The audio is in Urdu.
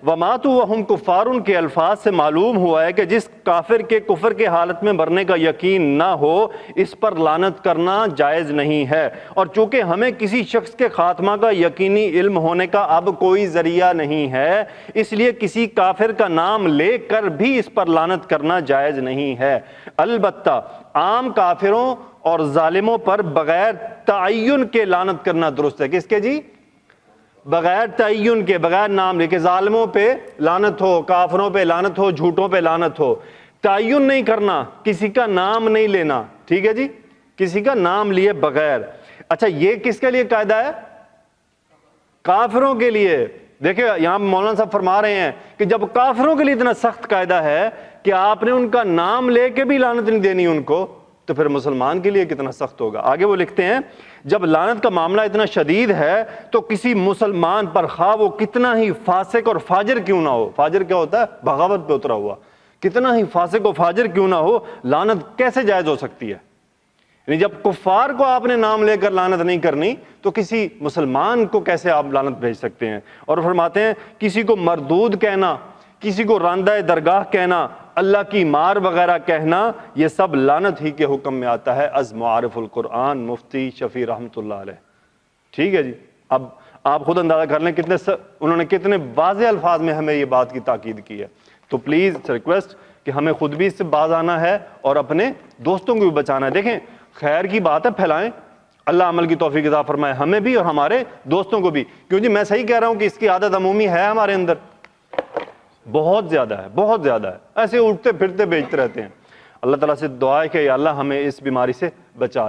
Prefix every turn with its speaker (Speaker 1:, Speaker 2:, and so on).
Speaker 1: وَمَاتُوا وَهُمْ کُفَّارٌ کے الفاظ سے معلوم ہوا ہے کہ جس کافر کے کفر کے حالت میں مرنے کا یقین نہ ہو اس پر لعنت کرنا جائز نہیں ہے، اور چونکہ ہمیں کسی شخص کے خاتمہ کا یقینی علم ہونے کا اب کوئی ذریعہ نہیں ہے، اس لیے کسی کافر کا نام لے کر بھی اس پر لعنت کرنا جائز نہیں ہے۔ البتہ عام کافروں اور ظالموں پر بغیر تعین کے لعنت کرنا درست ہے۔ کس کے جی؟ بغیر تعین کے، بغیر نام لے کے ظالموں پہ لعنت ہو، کافروں پہ لعنت ہو، جھوٹوں پہ لعنت ہو، تعین نہیں کرنا، کسی کا نام نہیں لینا، ٹھیک ہے جی، کسی کا نام لیے بغیر۔ اچھا یہ کس کے لیے قاعدہ ہے؟ کافروں کے لیے۔ دیکھیں یہاں مولانا صاحب فرما رہے ہیں کہ جب کافروں کے لیے اتنا سخت قاعدہ ہے کہ آپ نے ان کا نام لے کے بھی لعنت نہیں دینی ان کو، تو پھر مسلمان کے لیے کتنا سخت ہوگا۔ آگے وہ لکھتے ہیں جب لعنت کا معاملہ اتنا شدید ہے تو کسی مسلمان پر خواہ وہ کتنا ہی فاسق اور فاجر کیوں نہ ہو، فاجر کیا ہوتا ہے؟ بغاوت پہ اترا ہوا، کتنا ہی فاسق و فاجر کیوں نہ ہو، لعنت کیسے جائز ہو سکتی ہے؟ یعنی جب کفار کو آپ نے نام لے کر لعنت نہیں کرنی تو کسی مسلمان کو کیسے آپ لعنت بھیج سکتے ہیں؟ اور فرماتے ہیں کسی کو مردود کہنا، کسی کو راندہ درگاہ کہنا، اللہ کی مار وغیرہ کہنا، یہ سب لعنت ہی کے حکم میں آتا ہے، از معارف القرآن مفتی شفیع رحمۃ اللہ علیہ۔ ٹھیک ہے جی، اب آپ خود اندازہ کر لیں انہوں نے کتنے واضح الفاظ میں ہمیں یہ بات کی تاکید کی ہے۔ تو پلیز ریکویسٹ کہ ہمیں خود بھی اس سے باز آنا ہے اور اپنے دوستوں کو بھی بچانا ہے۔ دیکھیں خیر کی بات ہے، پھیلائیں، اللہ عمل کی توفیق عطا فرمائے ہمیں بھی اور ہمارے دوستوں کو بھی، کیوں جی میں صحیح کہہ رہا ہوں کہ اس کی عادت عمومی ہے ہمارے اندر، بہت زیادہ ہے، بہت زیادہ ہے، ایسے اٹھتے پھرتے بیچتے رہتے ہیں۔ اللہ تعالیٰ سے دعا ہے کہ یا اللہ ہمیں اس بیماری سے بچا لے۔